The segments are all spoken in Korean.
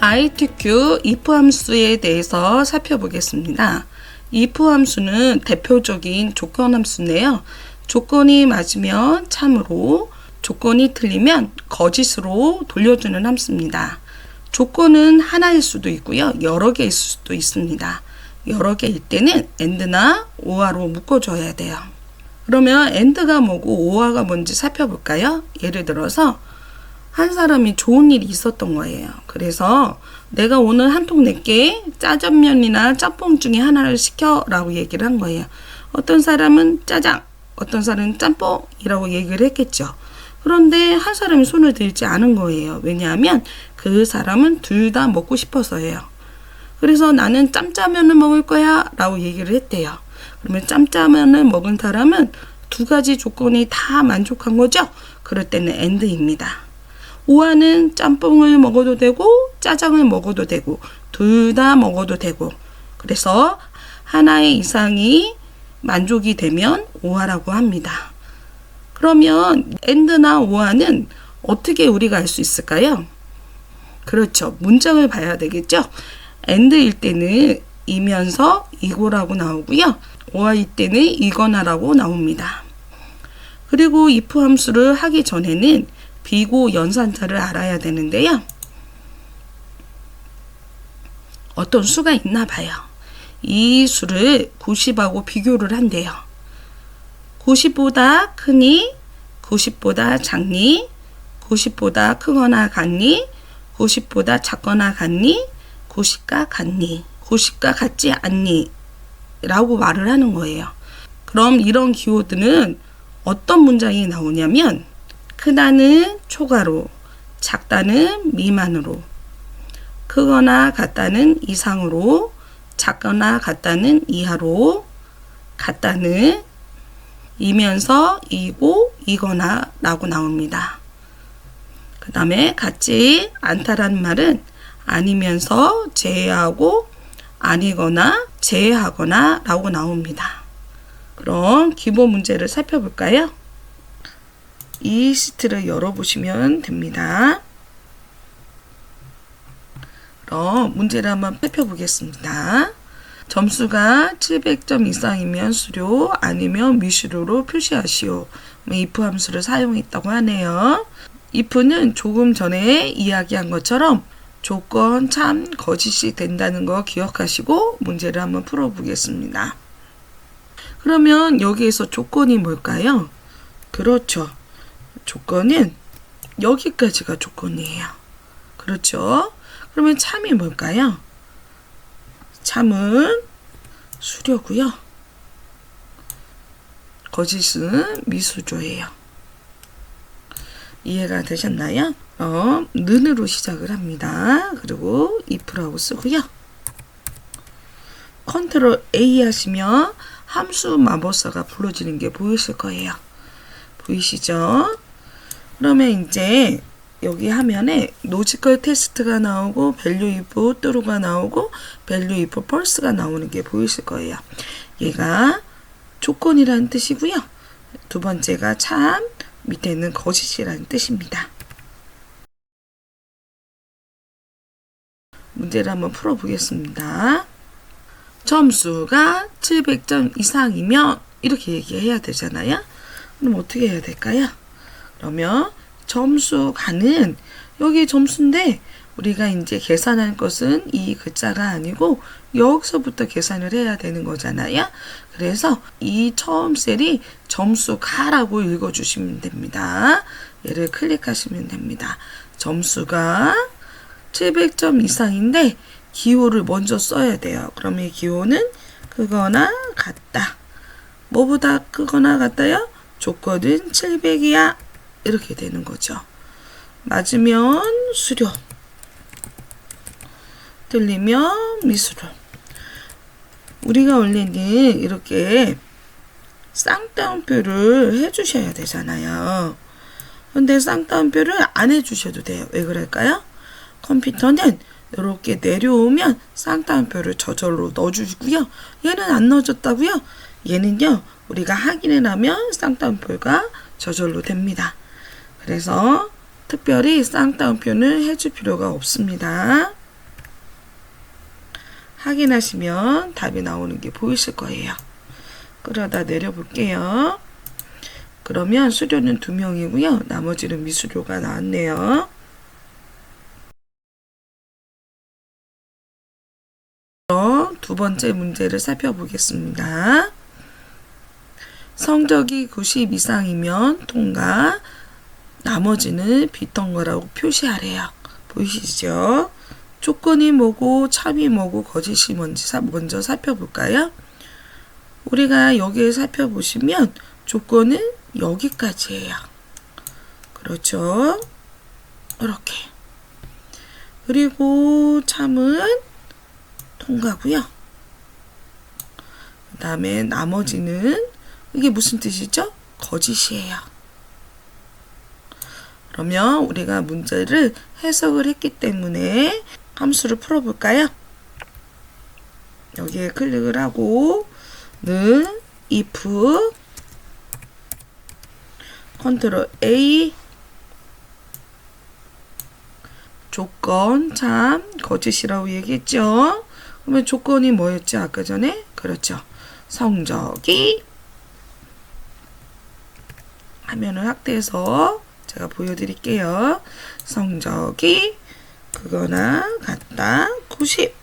ITQ if 함수에 대해서 살펴보겠습니다. if 함수는 대표적인 조건 함수인데요. 조건이 맞으면 참으로, 조건이 틀리면 거짓으로 돌려주는 함수입니다. 조건은 하나일 수도 있고요. 여러 개일 수도 있습니다. 여러 개일 때는 and나 or로 묶어줘야 돼요. 그러면 and가 뭐고 or가 뭔지 살펴볼까요? 예를 들어서 한 사람이 좋은 일이 있었던 거예요. 그래서 내가 오늘 한 통 낼게, 짜장면이나 짬뽕 중에 하나를 시켜라고 얘기를 한 거예요. 어떤 사람은 짜장, 어떤 사람은 짬뽕이라고 얘기를 했겠죠. 그런데 한 사람이 손을 들지 않은 거예요. 왜냐하면 그 사람은 둘 다 먹고 싶어서예요. 그래서 나는 짬짜면을 먹을 거야 라고 얘기를 했대요. 그러면 짬짜면을 먹은 사람은 두 가지 조건이 다 만족한 거죠. 그럴 때는 and입니다. 오아는 짬뽕을 먹어도 되고 짜장을 먹어도 되고 둘 다 먹어도 되고, 그래서 하나의 이상이 만족이 되면 오아라고 합니다. 그러면 and나 or는 어떻게 우리가 알 수 있을까요? 그렇죠. 문장을 봐야 되겠죠. and일 때는 이면서 이고라고 나오고요. or일 때는 이거나라고 나옵니다. 그리고 if 함수를 하기 전에는 비고 연산자를 알아야 되는데요. 어떤 수가 있나 봐요. 이 수를 90하고 비교를 한대요. 90보다 크니, 90보다 작니, 90보다 크거나 같니, 90보다 작거나 같니, 90과 같니, 90과 같지 않니 라고 말을 하는 거예요. 그럼 이런 기호들은 어떤 문장이 나오냐면 크다는 초과로, 작다는 미만으로, 크거나 같다는 이상으로, 작거나 같다는 이하로, 같다는 이면서 이고 이거나 라고 나옵니다. 그 다음에 같지 않다라는 말은 아니면서 제외하고 아니거나 제외하거나 라고 나옵니다. 그럼 기본 문제를 살펴볼까요? 이 시트를 열어보시면 됩니다. 그럼 문제를 한번 살펴보겠습니다. 점수가 700점 이상이면 수료, 아니면 미수료로 표시하시오. if 함수를 사용했다고 하네요. if는 조금 전에 이야기한 것처럼 조건, 참, 거짓이 된다는 거 기억하시고 문제를 한번 풀어보겠습니다. 그러면 여기에서 조건이 뭘까요? 그렇죠. 조건은 여기까지가 조건이에요. 그렇죠? 그러면 참이 뭘까요? 참은 수료고요. 거짓은 미수조예요. 이해가 되셨나요? 는으로 시작을 합니다. 그리고 if라고 쓰고요. 컨트롤 A 하시면 함수 마법사가 불러지는 게 보이실 거예요. 보이시죠? 그러면 이제 여기 화면에 로지컬 테스트가 나오고 value if true가 나오고 value if false가 나오는 게 보이실 거예요. 얘가 조건이라는 뜻이고요. 두 번째가 참, 밑에는 거짓이라는 뜻입니다. 문제를 한번 풀어보겠습니다. 점수가 700점 이상이면 이렇게 얘기해야 되잖아요. 그럼 어떻게 해야 될까요? 그러면 점수가는 여기 점수인데 우리가 이제 계산할 것은 이 글자가 아니고 여기서부터 계산을 해야 되는 거잖아요. 그래서 이 처음 셀이 점수가라고 읽어주시면 됩니다. 얘를 클릭하시면 됩니다. 점수가 700점 이상인데 기호를 먼저 써야 돼요. 그럼 이 기호는 크거나 같다. 뭐보다 크거나 같다요? 조건은 700이야. 이렇게 되는 거죠. 맞으면 수료, 틀리면 미수료. 우리가 원래는 이렇게 쌍따옴표를 해주셔야 되잖아요. 근데 쌍따옴표를 안 해주셔도 돼요. 왜 그럴까요? 컴퓨터는 이렇게 내려오면 쌍따옴표를 저절로 넣어주고요. 얘는 안 넣어줬다고요? 얘는요, 우리가 확인을 하면 쌍따옴표가 저절로 됩니다. 그래서 특별히 쌍따옴표는 해줄 필요가 없습니다. 확인하시면 답이 나오는 게 보이실 거예요. 끌어다 내려볼게요. 그러면 수료는 2명이고요. 나머지는 미수료가 나왔네요. 두 번째 문제를 살펴보겠습니다. 성적이 90 이상이면 통과, 나머지는 비통과라고 표시하래요. 보이시죠? 조건이 뭐고 참이 뭐고 거짓이 뭔지 먼저 살펴볼까요? 우리가 여기에 살펴보시면 조건은 여기까지예요. 그렇죠? 이렇게. 그리고 참은 통과고요. 그 다음에 나머지는 이게 무슨 뜻이죠? 거짓이에요. 그러면 우리가 문제를 해석을 했기 때문에 함수를 풀어볼까요? 여기에 클릭을 하고 는 if 컨트롤 A 조건 참 거짓이라고 얘기했죠. 그러면 조건이 뭐였죠? 아까 전에? 그렇죠. 성적이 화면을 확대해서 제가 보여드릴게요. 성적이 그거나 같다 90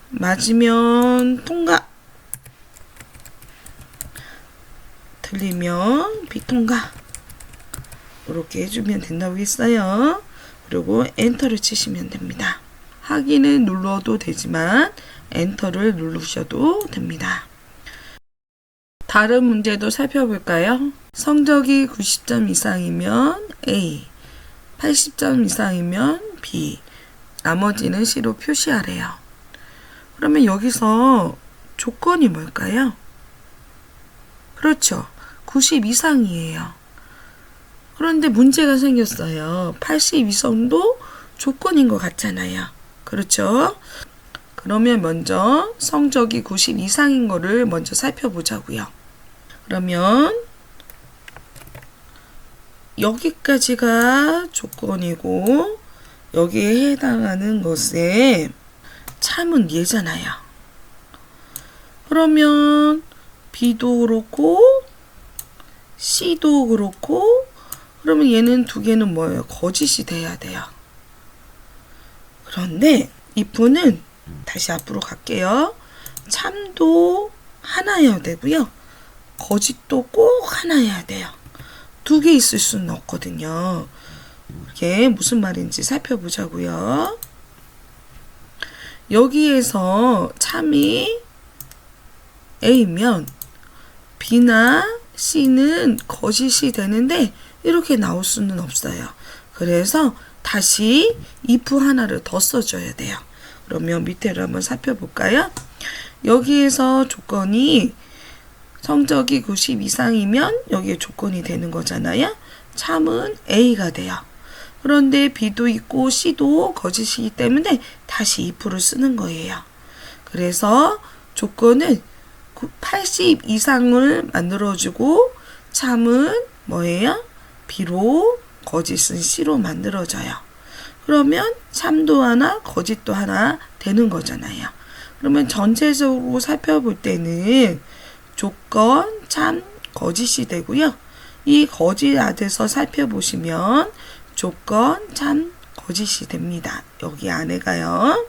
맞으면 통과, 틀리면 비통과 이렇게 해주면 된다고 했어요. 그리고 엔터를 치시면 됩니다. 확인을 눌러도 되지만 엔터를 누르셔도 됩니다. 다른 문제도 살펴볼까요? 성적이 90점 이상이면 A, 80점 이상이면 B, 나머지는 C로 표시하래요. 그러면 여기서 조건이 뭘까요? 그렇죠. 90 이상이에요. 그런데 문제가 생겼어요. 80 이상도 조건인 것 같잖아요. 그렇죠? 그러면 먼저 성적이 90 이상인 거를 먼저 살펴보자고요. 그러면 여기까지가 조건이고 여기에 해당하는 것에 참은 얘잖아요. 그러면 B도 그렇고 C도 그렇고 그러면 얘는 두 개는 뭐예요? 거짓이 돼야 돼요. 그런데 if는 다시 앞으로 갈게요. 참도 하나여야 되고요. 거짓도 꼭 하나여야 돼요. 두 개 있을 수는 없거든요. 이게 무슨 말인지 살펴보자고요. 여기에서 참이 A면 B나 C는 거짓이 되는데 이렇게 나올 수는 없어요. 그래서 다시 if 하나를 더 써줘야 돼요. 그러면 밑에를 한번 살펴볼까요? 여기에서 조건이 성적이 90 이상이면 여기에 조건이 되는 거잖아요. 참은 A가 돼요. 그런데 B도 있고 C도 거짓이기 때문에 다시 if를 쓰는 거예요. 그래서 조건은 80 이상을 만들어주고 참은 뭐예요? B로 거짓은 C로 만들어져요. 그러면 참도 하나 거짓도 하나 되는 거잖아요. 그러면 전체적으로 살펴볼 때는 조건, 참, 거짓이 되고요. 이 거짓 안에서 살펴보시면 조건, 참, 거짓이 됩니다. 여기 안에가요.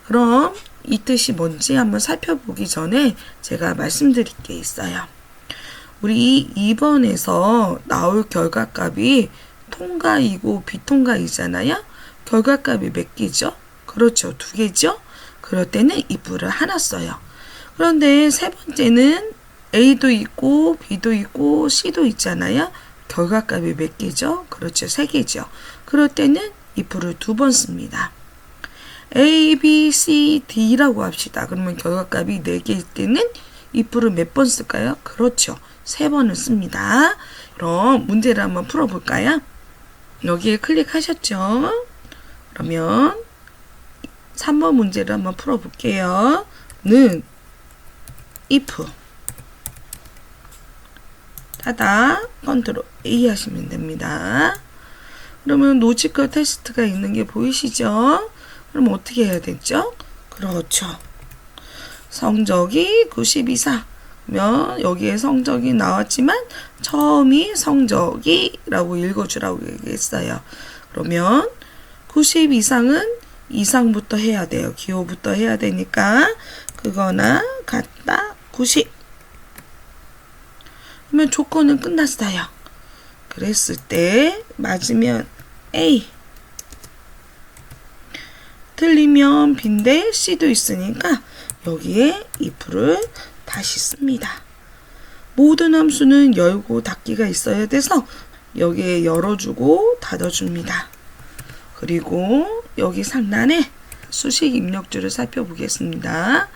그럼 이 뜻이 뭔지 한번 살펴보기 전에 제가 말씀드릴 게 있어요. 우리 2번에서 나올 결과값이 통과이고 비통과이잖아요. 결과값이 몇 개죠? 그렇죠. 2개죠? 그럴 때는 if를 하나 써요. 그런데 세 번째는 A도 있고 B도 있고 C도 있잖아요. 결과값이 몇 개죠? 그렇죠. 3개죠. 그럴 때는 if를 2번 씁니다. A, B, C, D라고 합시다. 그러면 결과값이 4개일 때는 if를 몇 번 쓸까요? 그렇죠. 3번을 씁니다. 그럼 문제를 한번 풀어볼까요? 여기에 클릭하셨죠? 그러면 3번 문제를 한번 풀어볼게요. 는 if 닫아 컨트롤 A 하시면 됩니다. 그러면 로지컬 테스트가 있는 게 보이시죠? 그럼 어떻게 해야 되죠? 그렇죠. 성적이 90 이상면 여기에 성적이 나왔지만 처음이 성적이라고 읽어주라고 얘기했어요. 그러면 90 이상은 이상부터 해야 돼요. 기호부터 해야 되니까 그거나 같다 90. 그러면 조건은 끝났어요. 그랬을 때 맞으면 A, 틀리면 B인데 C도 있으니까 여기에 if를 다시 씁니다. 모든 함수는 열고 닫기가 있어야 돼서 여기에 열어주고 닫아줍니다. 그리고 여기 상단에 수식 입력줄을 살펴보겠습니다.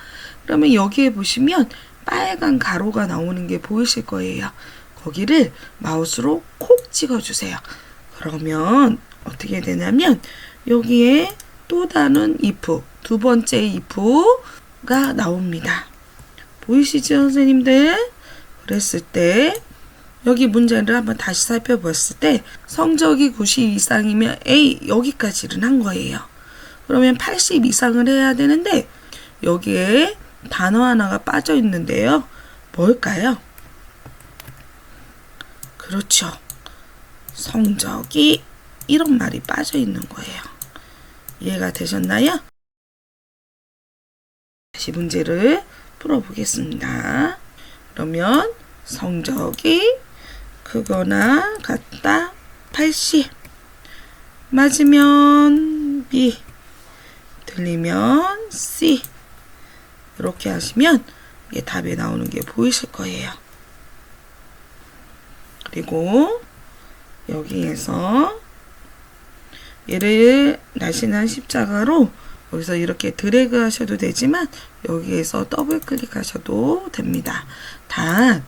그러면 여기에 보시면 빨간 가로가 나오는 게 보이실 거예요. 거기를 마우스로 콕 찍어주세요. 그러면 어떻게 되냐면 여기에 또 다른 if, 두 번째 if가 나옵니다. 보이시죠, 선생님들? 그랬을 때 여기 문제를 한번 다시 살펴봤을 때 성적이 90 이상이면 A 여기까지는 한 거예요. 그러면 80 이상을 해야 되는데 여기에 단어 하나가 빠져 있는데요. 뭘까요? 그렇죠. 성적이 이런 말이 빠져 있는 거예요. 이해가 되셨나요? 다시 문제를 풀어보겠습니다. 그러면 성적이 크거나 같다 80. 맞으면 B, 틀리면 C. 이렇게 하시면 이게 답이 나오는 게 보이실 거예요. 그리고 여기에서 얘를 날씬한 십자가로 여기서 이렇게 드래그 하셔도 되지만 여기에서 더블 클릭하셔도 됩니다. 단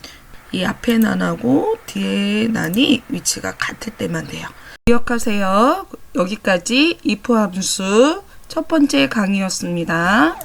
이 앞에 난하고 뒤에 난이 위치가 같을 때만 돼요. 기억하세요. 여기까지 if 함수 첫 번째 강의였습니다.